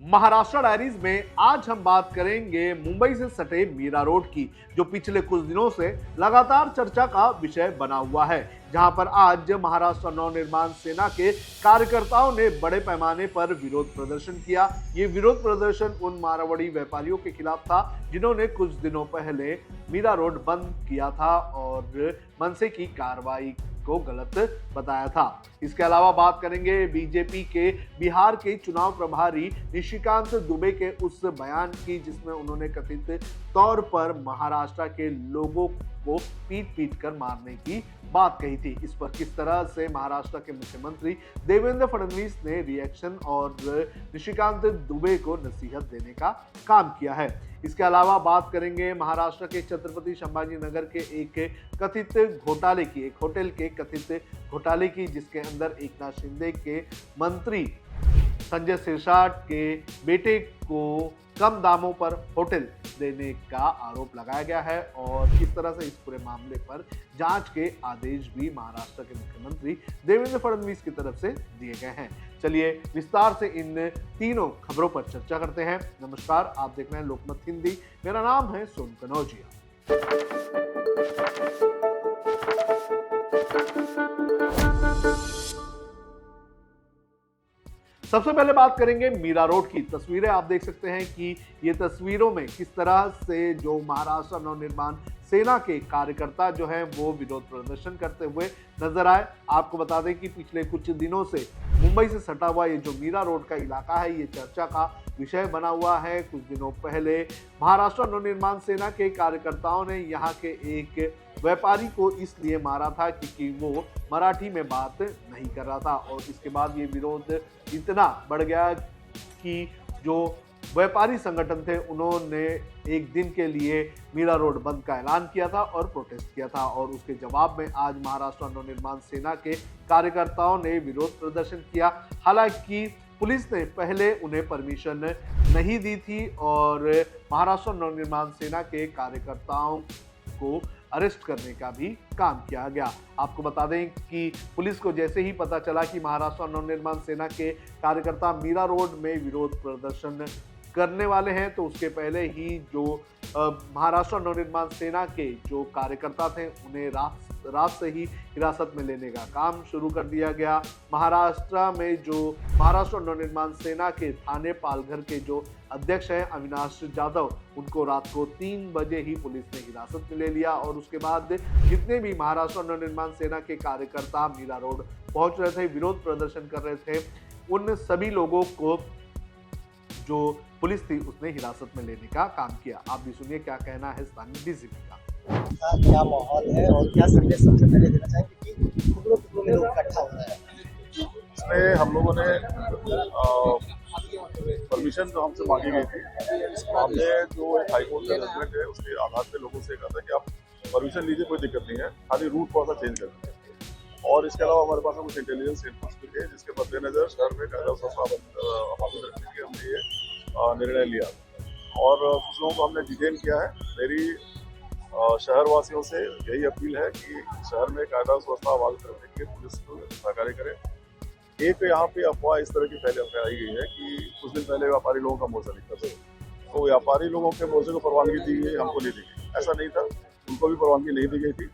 Maharashtra diaries में आज हम बात करेंगे मुंबई से सटे मीरा रोड की, जो पिछले कुछ दिनों से लगातार चर्चा का विषय बना हुआ है। जहां पर आज महाराष्ट्र नवनिर्माण सेना के कार्यकर्ताओं ने बड़े पैमाने पर विरोध प्रदर्शन किया। ये विरोध प्रदर्शन उन मारवाड़ी व्यापारियों के खिलाफ था जिन्होंने कुछ दिनों पहले मीरा रोड बंद किया था और मनसे की कार्रवाई को गलत बताया था। इसके अलावा बात करेंगे बीजेपी के बिहार के चुनाव प्रभारी निशिकांत दुबे के उस बयान की, जिसमें उन्होंने कथित तौर पर महाराष्ट्र के लोगों को पीट कर मारने की बात कही थी। इस पर किस तरह से महाराष्ट्र के मुख्यमंत्री देवेंद्र फडणवीस ने रिएक्शन और निशिकांत दुबे को नसीहत देने का काम किया है। इसके अलावा बात करेंगे महाराष्ट्र के छत्रपति संभाजी नगर के एक कथित घोटाले की, एक होटल के कथित घोटाले की, जिसके अंदर एकनाथ शिंदे के मंत्री संजय सिरसाट के बेटे को कम दामों पर होटल देने का आरोप लगाया गया है और किस तरह से इस पूरे मामले पर जांच के आदेश भी महाराष्ट्र के मुख्यमंत्री देवेंद्र फडणवीस की तरफ से दिए गए हैं। चलिए विस्तार से इन तीनों खबरों पर चर्चा करते हैं। नमस्कार, आप देख रहे हैं लोकमत हिंदी। मेरा नाम है सोनू कनौजिया। सबसे पहले बात करेंगे मीरा रोड की। तस्वीरें आप देख सकते हैं कि ये तस्वीरों में किस तरह से जो महाराष्ट्र नवनिर्माण सेना के कार्यकर्ता जो हैं वो विरोध प्रदर्शन करते हुए नजर आए। आपको बता दें कि पिछले कुछ दिनों से मुंबई से सटा हुआ ये जो मीरा रोड का इलाका है, ये चर्चा का विषय बना हुआ है। कुछ दिनों पहले महाराष्ट्र नवनिर्माण सेना के कार्यकर्ताओं ने यहाँ के एक व्यापारी को इसलिए मारा था क्योंकि वो मराठी में बात नहीं कर रहा था और इसके बाद ये विरोध इतना बढ़ गया कि जो व्यापारी संगठन थे उन्होंने एक दिन के लिए मीरा रोड बंद का ऐलान किया था और प्रोटेस्ट किया था और उसके जवाब में आज महाराष्ट्र नवनिर्माण सेना के कार्यकर्ताओं ने विरोध प्रदर्शन किया। हालांकि पुलिस ने पहले उन्हें परमिशन नहीं दी थी और महाराष्ट्र नवनिर्माण सेना के कार्यकर्ताओं को अरेस्ट करने का भी काम किया गया। आपको बता दें कि पुलिस को जैसे ही पता चला कि महाराष्ट्र नवनिर्माण सेना के कार्यकर्ता मीरा रोड में विरोध प्रदर्शन करने वाले हैं, तो उसके पहले ही जो महाराष्ट्र नवनिर्माण सेना के जो कार्यकर्ता थे उन्हें रात से ही हिरासत में लेने का काम शुरू कर दिया गया। महाराष्ट्र में जो महाराष्ट्र नवनिर्माण सेना के थाने पालघर के जो अध्यक्ष हैं अविनाश जाधव, उनको रात को 3 बजे ही पुलिस ने हिरासत में ले लिया और उसके बाद जितने भी महाराष्ट्र नवनिर्माण सेना के कार्यकर्ता मीरा रोड पहुंच रहे थे, विरोध प्रदर्शन कर रहे थे, उन सभी लोगों को जो पुलिस थी उसने हिरासत में लेने का काम किया। आप भी सुनिए क्या कहना है स्थानीय डीसीपी का। क्या माहौल है और क्या संदेश सबसे पहले देना चाहेंगे कि टुकड़ों में लोग इकट्ठा हो रहे हैं? इसमें हम लोगों ने परमिशन जो हमसे मांगी गई थी, हमने जो हाईकोर्ट का जजमेंट है उसके आधार पे लोगों से कहा था कि आप परमिशन लीजिए, कोई दिक्कत नहीं है, खाली रूट थोड़ा सा चेंज कर दीजिए। और इसके अलावा हमारे पास कुछ इंटेलिजेंस इनपुट्स भी थे जिसके मद्देनजर शहर में कायदा व्यवस्था रखने के हमने ये निर्णय लिया और कुछ लोगों को हमने डिटेन किया है। मेरी शहरवासियों से यही अपील है कि शहर में कायदा व्यवस्था बहाल करने के लिए पुलिस को सहकार्य करें। एक यहाँ पे अफवाह इस तरह की फैलाई गई है कि कुछ दिन पहले व्यापारी लोगों का मोर्चा निकला था, तो व्यापारी लोगों के मोर्चे को परवानगी दी गई, हमको नहीं दी गई। ऐसा नहीं था, उनको भी परवानगी नहीं दी गई थी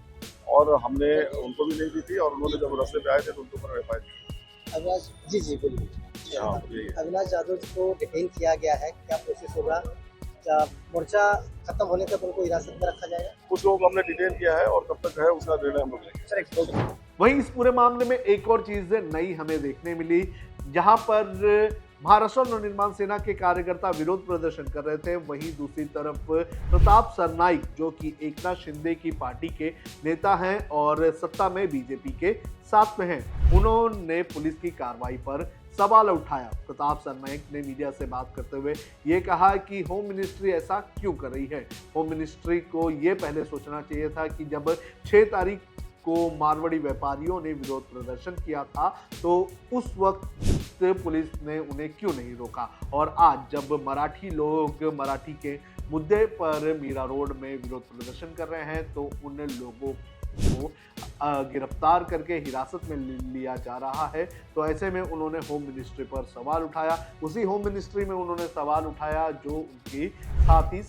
और हमने उनको भी नहीं दी थी और उन्होंने जब रास्ते पे आए थे तो उनके ऊपर एफआईआर दी। अविनाश जी बोलिए। अविनाश जाधव को डिटेन किया गया है, क्या प्रोसेस होगा? मोर्चा खत्म होने तक उनको हिरासत में रखा जाएगा? कुछ लोगों को हमने डिटेन किया है और कब तक है उसका निर्णय हम लोग लेंगे। वहीं इस पूरे मामले में एक और चीज नई हमें देखने मिली, जहां पर महाराष्ट्र नवनिर्माण सेना के कार्यकर्ता विरोध प्रदर्शन कर रहे थे, वहीं दूसरी तरफ प्रताप सरनाइक जो कि एकनाथ शिंदे की पार्टी के नेता हैं और सत्ता में बीजेपी के साथ में हैं, उन्होंने पुलिस की कार्रवाई पर सवाल उठाया। प्रताप सरनाइक ने मीडिया से बात करते हुए ये कहा कि होम मिनिस्ट्री ऐसा क्यों कर रही है। होम मिनिस्ट्री को ये पहले सोचना चाहिए था कि जब 6 तारीख को मारवाड़ी व्यापारियों ने विरोध प्रदर्शन किया था तो उस वक्त पुलिस ने उन्हें क्यों नहीं रोका, और आज जब मराठी लोग मराठी के मुद्दे पर मीरा रोड में विरोध प्रदर्शन कर रहे हैं तो उन लोगों को गिरफ्तार करके हिरासत में लिया जा रहा है। तो ऐसे में उन्होंने होम मिनिस्ट्री पर सवाल उठाया। उसी होम मिनिस्ट्री में उन्होंने सवाल उठाया जो उनकी साथ ही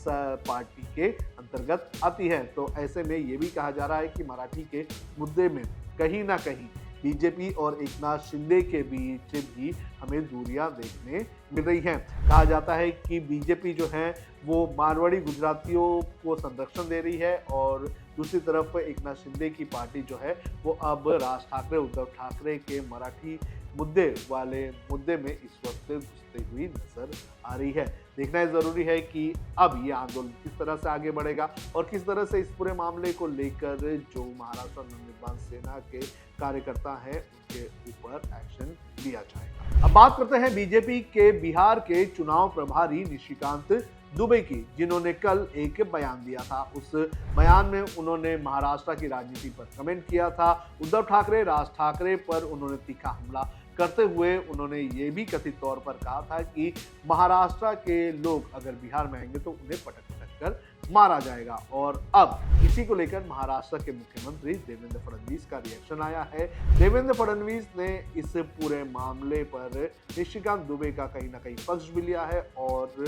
पार्टी के अंतर्गत आती है। तो ऐसे में ये भी कहा जा रहा है कि मराठी के मुद्दे में कहीं ना कहीं बीजेपी और एकनाथ शिंदे के बीच भी हमें दूरियां देखने मिल रही हैं। कहा जाता है कि बीजेपी जो है वो मारवाड़ी गुजरातियों को संरक्षण दे रही है और दूसरी तरफ एकनाथ शिंदे की पार्टी जो है वो अब राज ठाकरे, उद्धव ठाकरे के मराठी मुद्दे में इस वक्त घुसती हुई नजर आ रही है। देखना ये जरूरी है कि अब ये आंदोलन किस तरह से आगे बढ़ेगा और किस तरह से इस पूरे मामले को लेकर जो महाराष्ट्र नवनिर्माण सेना के कार्यकर्ता हैं उनके ऊपर एक्शन लिया जाएगा। अब बात करते हैं बीजेपी के बिहार के चुनाव प्रभारी निशिकांत दुबे की, जिन्होंने कल एक बयान दिया था। उस बयान में उन्होंने महाराष्ट्र की राजनीति पर कमेंट किया था। उद्धव ठाकरे, राज ठाकरे पर उन्होंने तीखा हमला करते हुए उन्होंने ये भी कथित तौर पर कहा था कि महाराष्ट्र के लोग अगर बिहार में आएंगे तो उन्हें पटक कर मारा जाएगा। और अब इसी को लेकर महाराष्ट्र के मुख्यमंत्री देवेंद्र फडणवीस का रिएक्शन आया है। देवेंद्र फडणवीस ने इस पूरे मामले पर निशिकांत दुबे का कहीं ना कहीं पक्ष भी लिया है और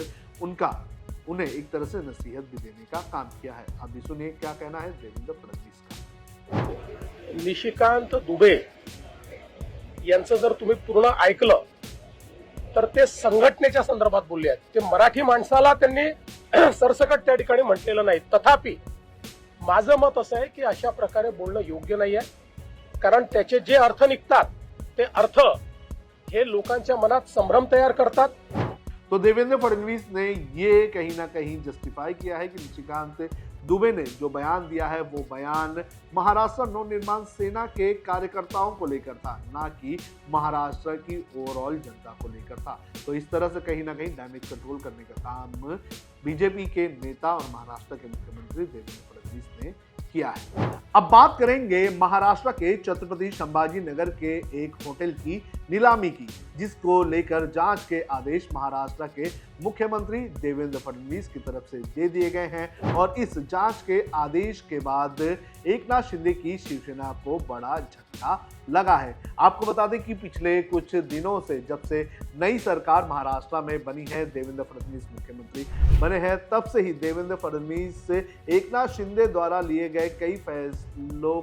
उन्हें एक तरह से नसीहत भी देने का काम किया है। आप भी सुनिए क्या कहना है देवेंद्र फडणवीस का। निशिकांत दुबे यांचं जर तुम्ही पूर्ण ऐकलं तर ते संघटनेच्या संदर्भात बोलले आहेत। ते मराठी माणसाला त्यांनी सरसकट त्या ठिकाणी म्हटलेलं नाही। तथापि माझं मत असं आहे की अशा प्रकारे बोलणं योग्य नाही आहे, कारण त्याचे जे अर्थ निघतात ते अर्थ हे लोकांच्या मनात संभ्रम तयार करतात। तो देवेंद्र फडणवीस ने ये कहीं ना कहीं जस्टिफाई किया है कि निशिकांत दुबे ने जो बयान दिया है वो बयान महाराष्ट्र नवनिर्माण सेना के कार्यकर्ताओं को लेकर था, ना कि महाराष्ट्र की ओवरऑल जनता को लेकर था। तो इस तरह से कहीं ना कहीं डैमेज कंट्रोल करने का काम बीजेपी के नेता और महाराष्ट्र के मुख्यमंत्री देवेंद्र फडणवीस ने किया है। अब बात करेंगे महाराष्ट्र के छत्रपति संभाजी नगर के एक होटल की नीलामी की, जिसको लेकर जांच के आदेश महाराष्ट्र के मुख्यमंत्री देवेंद्र फडणवीस की तरफ से दे दिए गए हैं। और इस जांच के आदेश के बाद एकनाथ शिंदे की शिवसेना को बड़ा झटका लगा है। आपको बता दें कि पिछले कुछ दिनों से जब से नई सरकार महाराष्ट्र में बनी है, देवेंद्र फडणवीस मुख्यमंत्री बने हैं, तब से ही देवेंद्र फडणवीस एकनाथ शिंदे द्वारा लिए गए कई फैसलों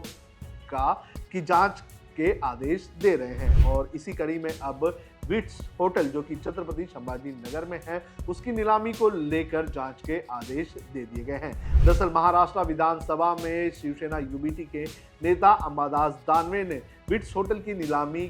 की जांच के आदेश दे रहे हैं। और इसी कड़ी में अब विट्स होटल जो कि छत्रपति संभाजी नगर में है, उसकी नीलामी को लेकर जांच के आदेश दे दिए गए हैं। दरअसल महाराष्ट्र विधानसभा में शिवसेना यूबीटी के नेता अंबादास दानवे ने विट्स होटल की नीलामी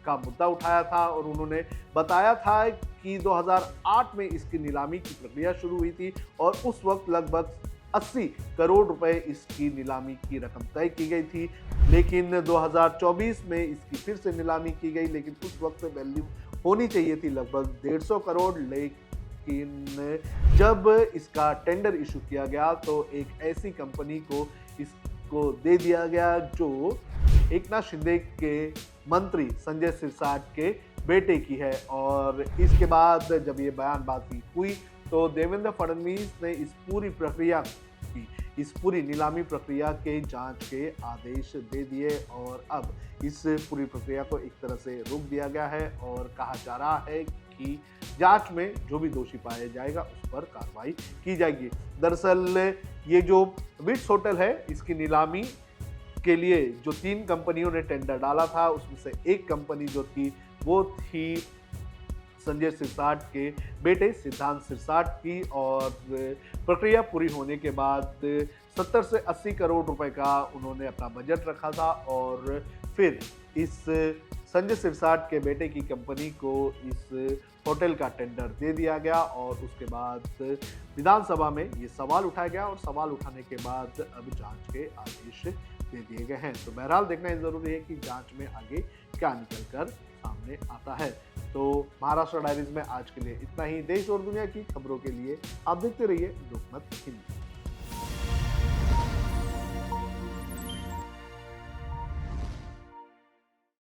का मुद्दा उठाया था और उन्होंने बताया था कि 2008 में इसकी नीलामी की प्रक्रिया शुरू हुई थी और उस वक्त लगभग 80 करोड़ रुपए इसकी नीलामी की रकम तय की गई थी। लेकिन 2024 में इसकी फिर से नीलामी की गई, लेकिन उस वक्त वैल्यू होनी चाहिए थी लगभग 150 करोड़। लेकिन जब इसका टेंडर इशू किया गया तो एक ऐसी कंपनी को इसको दे दिया गया जो एकनाथ शिंदे के मंत्री संजय सिरसाट के बेटे की है। और इसके बाद जब ये बयानबाजी हुई तो देवेंद्र फडणवीस ने इस पूरी नीलामी प्रक्रिया के जांच के आदेश दे दिए और अब इस पूरी प्रक्रिया को एक तरह से रोक दिया गया है और कहा जा रहा है कि जांच में जो भी दोषी पाया जाएगा उस पर कार्रवाई की जाएगी। दरअसल ये जो विट्स होटल है, इसकी नीलामी के लिए जो 3 कंपनियों ने टेंडर डाला था, उसमें से एक कंपनी जो थी वो थी संजय सिरसाट के बेटे सिद्धांत सिरसाट की। और प्रक्रिया पूरी होने के बाद 70 से 80 करोड़ रुपए का उन्होंने अपना बजट रखा था और फिर इस संजय सिरसाट के बेटे की कंपनी को इस होटल का टेंडर दे दिया गया और उसके बाद विधानसभा में ये सवाल उठाया गया और सवाल उठाने के बाद अब जांच के आदेश दे दिए गए हैं। तो बहरहाल देखना ये जरूरी है कि जांच में आगे क्या निकलकर सामने आता है। तो महाराष्ट्र डायरीज में आज के लिए इतना ही। देश और दुनिया की खबरों के लिए आप देखते रहिए लोकमत हिंदी।